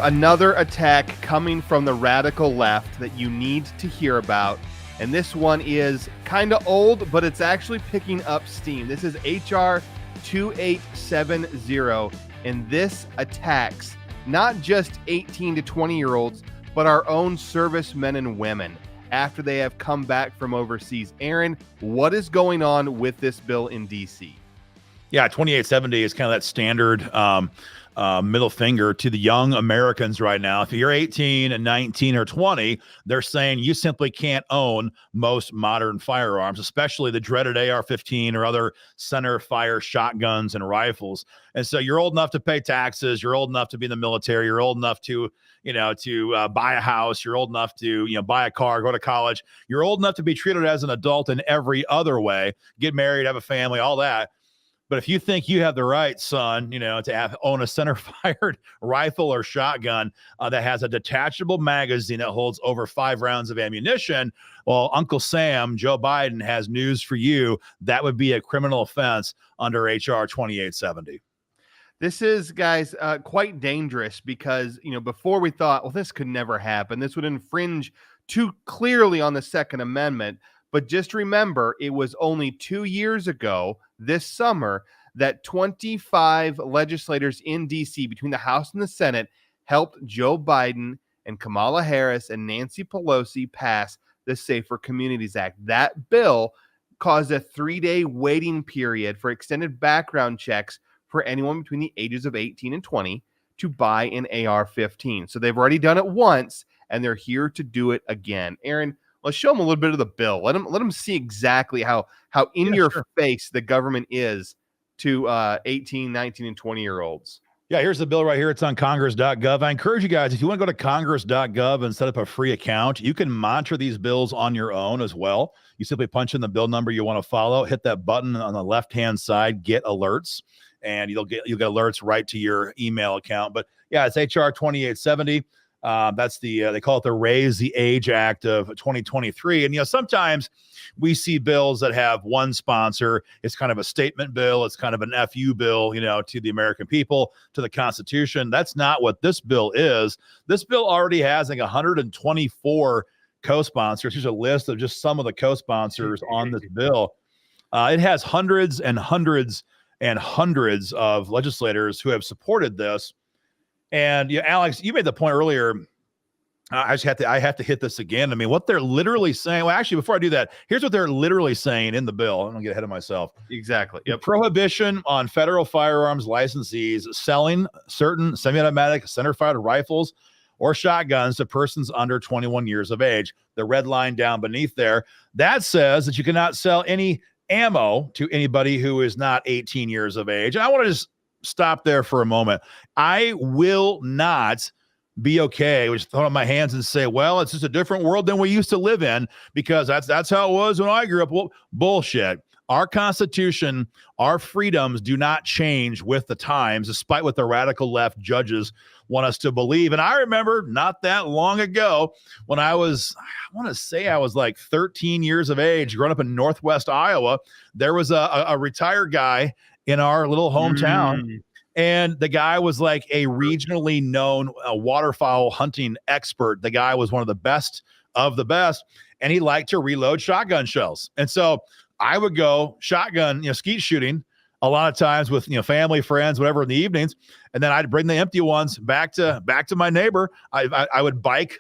another attack coming from the radical left that you need to hear about. And this one is kind of old, but it's actually picking up steam. This is HR 2870. And this attacks not just 18 to 20-year-olds, but our own servicemen and women after they have come back from overseas. Aaron, what is going on with this bill in D.C.? Yeah, 2870 is kind of that standard middle finger to the young Americans right now. If you're 18 and 19 or 20, they're saying you simply can't own most modern firearms, especially the dreaded AR-15 or other center fire shotguns and rifles. And so you're old enough to pay taxes. You're old enough to be in the military. You're old enough to buy a house. You're old enough to, buy a car, go to college. You're old enough to be treated as an adult in every other way, get married, have a family, all that. But if you think you have the right, son, to own a center-fired rifle or shotgun that has a detachable magazine that holds over 5 rounds of ammunition, well, Uncle Sam, Joe Biden, has news for you. That would be a criminal offense under H.R. 2870. This is, guys, quite dangerous because, before we thought, well, this could never happen. This would infringe too clearly on the Second Amendment. But just remember, it was only 2 years ago this summer that 25 legislators in D.C. between the House and the Senate helped Joe Biden and Kamala Harris and Nancy Pelosi pass the Safer Communities Act. That bill caused a 3-day waiting period for extended background checks for anyone between the ages of 18 and 20 to buy an AR-15. So they've already done it once, and they're here to do it again. Aaron, let's show them a little bit of the bill. Let them see exactly how in your face the government is to 18, 19, and 20-year-olds. Yeah, here's the bill right here. It's on congress.gov. I encourage you guys, if you want to go to congress.gov and set up a free account, you can monitor these bills on your own as well. You simply punch in the bill number you want to follow, hit that button on the left-hand side, get alerts, and you'll get alerts right to your email account. But yeah, it's HR 2870. That's they call it the Raise the Age Act of 2023. And, sometimes we see bills that have one sponsor. It's kind of a statement bill. It's kind of an FU bill, to the American people, to the Constitution. That's not what this bill is. This bill already has 124 co-sponsors. Here's a list of just some of the co-sponsors on this bill. It has hundreds and hundreds and hundreds of legislators who have supported this. And Alex, you made the point earlier. I have to hit this again. I mean, what they're literally saying. Well, actually, before I do that, here's what they're literally saying in the bill. I'm gonna get ahead of myself. Exactly. Yep. Prohibition on federal firearms licensees selling certain semi-automatic center-fired rifles or shotguns to persons under 21 years of age. The red line down beneath there, that says that you cannot sell any ammo to anybody who is not 18 years of age. And I want to just stop there for a moment. I will not be okay with throwing up my hands and say, well, it's just a different world than we used to live in, because that's how it was when I grew up. Well, bullshit. Our Constitution, our freedoms do not change with the times, despite what the radical left judges want us to believe. And I remember not that long ago when I want to say I was like 13 years of age, growing up in Northwest Iowa, there was a retired guy in our little hometown. And the guy was like a regionally known waterfowl hunting expert. The guy was one of the best of the best, and he liked to reload shotgun shells. And so I would go shotgun, skeet shooting a lot of times with, family, friends, whatever, in the evenings. And then I'd bring the empty ones back to my neighbor. I would bike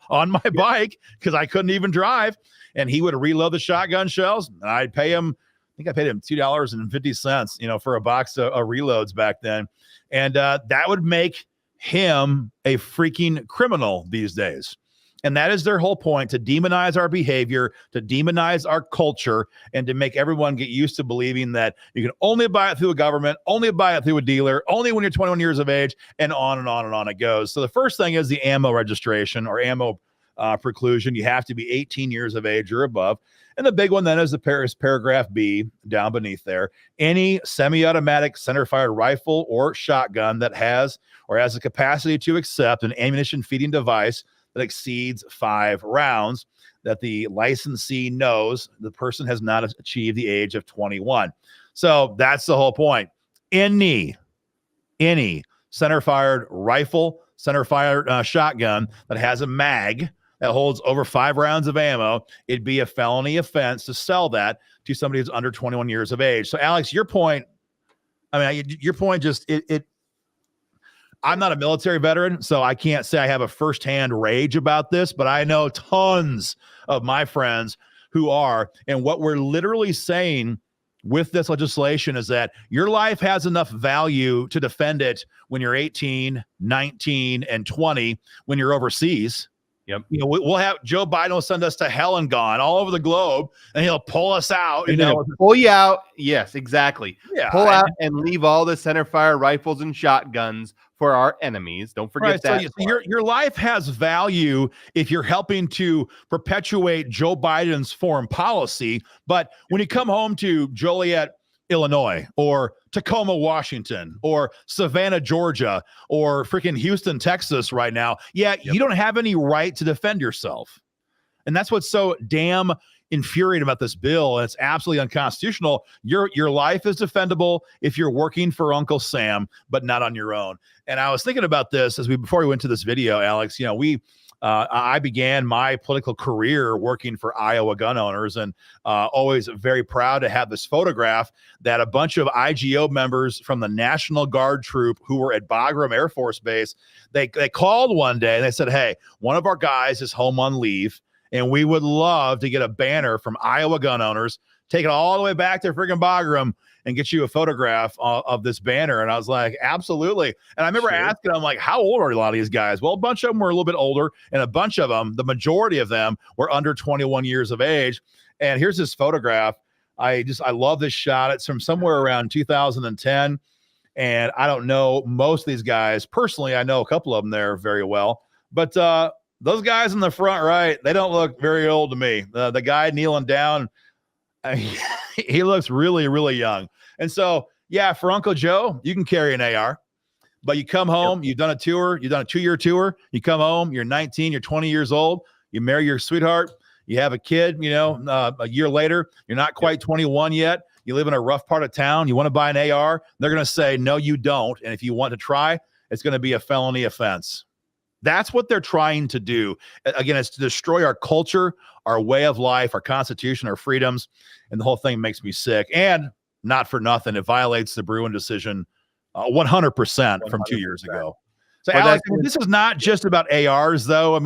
on my bike because I couldn't even drive. And he would reload the shotgun shells, and I'd pay him. I think I paid him $2.50, for a box of reloads back then. And that would make him a freaking criminal these days. And that is their whole point, to demonize our behavior, to demonize our culture, and to make everyone get used to believing that you can only buy it through a government, only buy it through a dealer, only when you're 21 years of age, and on and on and on it goes. So the first thing is the ammo registration or ammo preclusion. You have to be 18 years of age or above. And the big one then is paragraph B down beneath there. Any semi-automatic center-fired rifle or shotgun that has the capacity to accept an ammunition feeding device that exceeds 5 rounds, that the licensee knows the person has not achieved the age of 21. So that's the whole point. Any center-fired rifle, center fire shotgun that has a mag that holds over 5 rounds of ammo, it'd be a felony offense to sell that to somebody who's under 21 years of age. So, Alex, your point, your point just, I'm not a military veteran, so I can't say I have a firsthand rage about this, but I know tons of my friends who are. And what we're literally saying with this legislation is that your life has enough value to defend it when you're 18, 19, and 20 when you're overseas. Yep. We'll have Joe Biden will send us to hell and gone all over the globe, and he'll pull us out. Pull you out. Yes, exactly. Yeah, pull out and leave all the center fire rifles and shotguns for our enemies. Don't forget that. So your life has value if you're helping to perpetuate Joe Biden's foreign policy. But when you come home to Joliet, Illinois, or Tacoma, Washington, or Savannah, Georgia, or freaking Houston, Texas right now, you don't have any right to defend yourself. And that's what's so damn infuriating about this bill. And it's absolutely unconstitutional. Your life is defendable if you're working for Uncle Sam, but not on your own. And I was thinking about this before we went to this video, Alex. I began my political career working for Iowa gun owners, and always very proud to have this photograph that a bunch of IGO members from the National Guard troop who were at Bagram Air Force Base, they called one day and they said, hey, one of our guys is home on leave, and we would love to get a banner from Iowa gun owners, take it all the way back to freaking Bagram and get you a photograph of this banner. And I was like, absolutely. And I remember asking them, like, how old are a lot of these guys? Well, a bunch of them were a little bit older, and a bunch of them, the majority of them, were under 21 years of age. And here's this photograph. I love this shot. It's from somewhere around 2010. And I don't know most of these guys personally. I know a couple of them there very well, but those guys in the front right, they don't look very old to me. The guy kneeling down, he looks really, really young. And so, for Uncle Joe, you can carry an AR, but you come home, you've done a tour, you've done a 2-year tour, you come home, you're 19, you're 20 years old, you marry your sweetheart, you have a kid, a year later, you're not quite 21 yet, you live in a rough part of town, you want to buy an AR, they're going to say, no, you don't. And if you want to try, it's going to be a felony offense. That's what they're trying to do. Again, it's to destroy our culture, our way of life, our constitution, our freedoms, and the whole thing makes me sick. And not for nothing, it violates the Bruin decision 100% from 2 years ago. So, Alex, this is not just about ARs, though.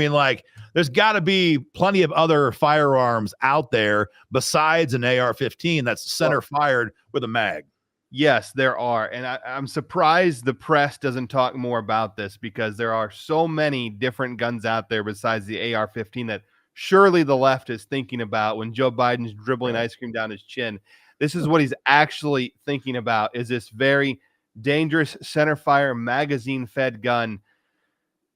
There's got to be plenty of other firearms out there besides an AR-15 that's center fired with a mag. Yes, there are. And I'm surprised the press doesn't talk more about this, because there are so many different guns out there besides the AR-15 that surely the left is thinking about when Joe Biden's dribbling ice cream down his chin. This is what he's actually thinking about, is this very dangerous center fire magazine fed gun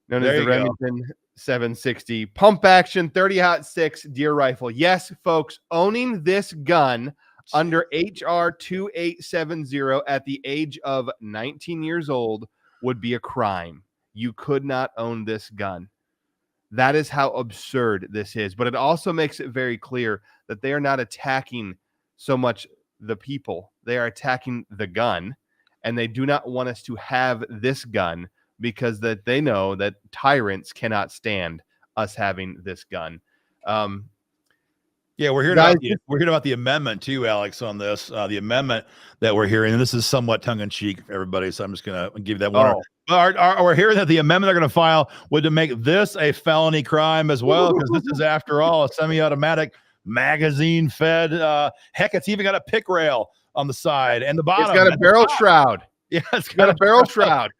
known as the Remington 760 pump action 30-06 deer rifle. Yes, folks, owning this gun under HR 2870 at the age of 19 years old would be a crime. You could not own this gun. That is how absurd this is. But it also makes it very clear that they are not attacking so much the people. They are attacking the gun, and they do not want us to have this gun because that they know that tyrants cannot stand us having this gun. We're hearing about the amendment too, Alex, on this. The amendment that we're hearing, and this is somewhat tongue-in-cheek for everybody, so I'm just going to give that one. We're hearing that the amendment they're going to file would to make this a felony crime as well, because this is, after all, a semi-automatic magazine-fed. Heck, it's even got a pick rail on the side and the bottom. It's got a barrel shroud. Yeah, it's got a barrel shroud.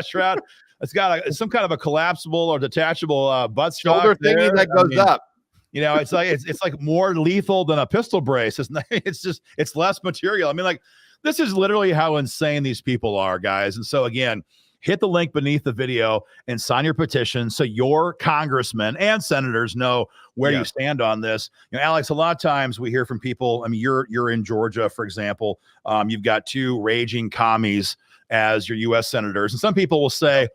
Shroud. It's got some kind of a collapsible or detachable butt shoulder thingy that goes up. It's like more lethal than a pistol brace. It's less material. This is literally how insane these people are, guys. And so again, hit the link beneath the video and sign your petition so your congressmen and senators know where you stand on this. Alex, a lot of times we hear from people. You're in Georgia, for example. You've got 2 raging commies as your U.S. senators, and some people will say,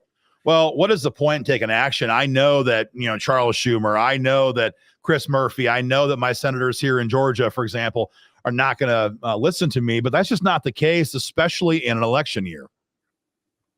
well, what is the point in taking action? I know that, Charles Schumer, I know that Chris Murphy, I know that my senators here in Georgia, for example, are not going to listen to me, but that's just not the case, especially in an election year.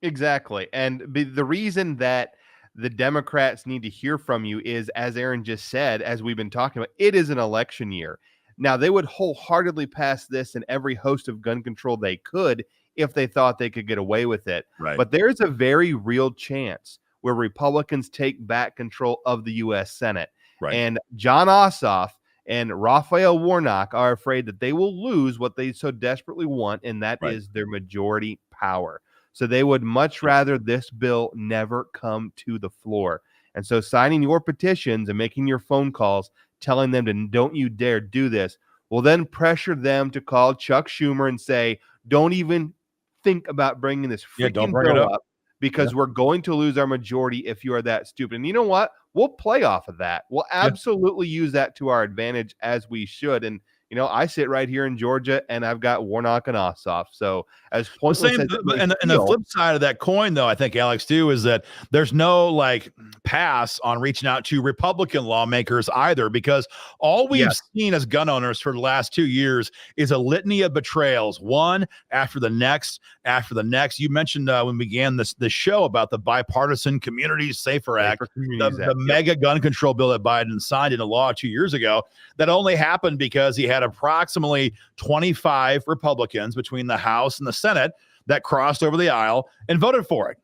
Exactly. And the reason that the Democrats need to hear from you is, as Aaron just said, as we've been talking about, it is an election year. Now, they would wholeheartedly pass this in every host of gun control they could if they thought they could get away with it. Right. But there's a very real chance where Republicans take back control of the U.S. Senate. Right. And John Ossoff and Raphael Warnock are afraid that they will lose what they so desperately want, and that is their majority power. So they would much rather this bill never come to the floor. And so signing your petitions and making your phone calls telling them to don't you dare do this will then pressure them to call Chuck Schumer and say, don't even think about bringing this freaking bill up because we're going to lose our majority if you are that stupid. And you know what? We'll play off of that. We'll absolutely use that to our advantage, as we should. And I sit right here in Georgia, and I've got Warnock and Ossoff. So as pointless as and the flip side of that coin, though, I think, Alex, too, is that there's no pass on reaching out to Republican lawmakers either, because all we've seen as gun owners for the last 2 years is a litany of betrayals, one after the next after the next. You mentioned when we began this show about the Bipartisan Communities Safer Act, the mega gun control bill that Biden signed into law 2 years ago. That only happened because he had approximately 25 Republicans between the House and the Senate that crossed over the aisle and voted for it.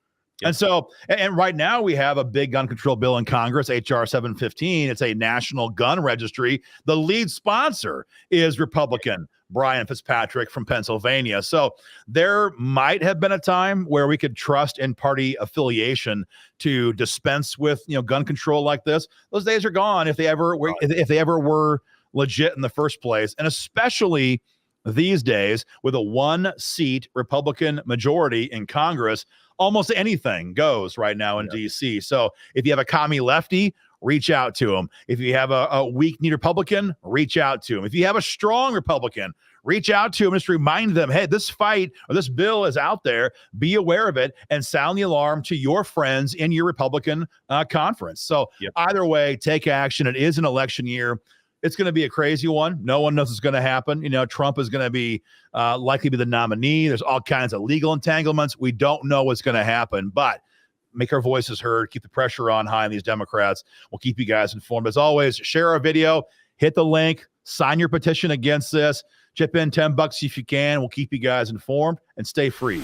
And so, and right now we have a big gun control bill in Congress, H.R. 715. It's a national gun registry. The lead sponsor is Republican Brian Fitzpatrick from Pennsylvania. So there might have been a time where we could trust in party affiliation to dispense with, gun control like this. Those days are gone if they ever were legit in the first place. And especially these days with a 1-seat Republican majority in Congress, almost anything goes right now in D.C. So if you have a commie lefty, reach out to him. If you have a weak-kneed Republican, reach out to him. If you have a strong Republican, reach out to him. Just remind them, hey, this fight or this bill is out there. Be aware of it and sound the alarm to your friends in your Republican conference. So either way, take action. It is an election year. It's going to be a crazy one. No one knows what's going to happen. Trump is going to be likely be the nominee. There's all kinds of legal entanglements. We don't know what's going to happen, but make our voices heard. Keep the pressure on high on these Democrats. We'll keep you guys informed. As always, share our video, hit the link, sign your petition against this, chip in $10 if you can. We'll keep you guys informed and stay free.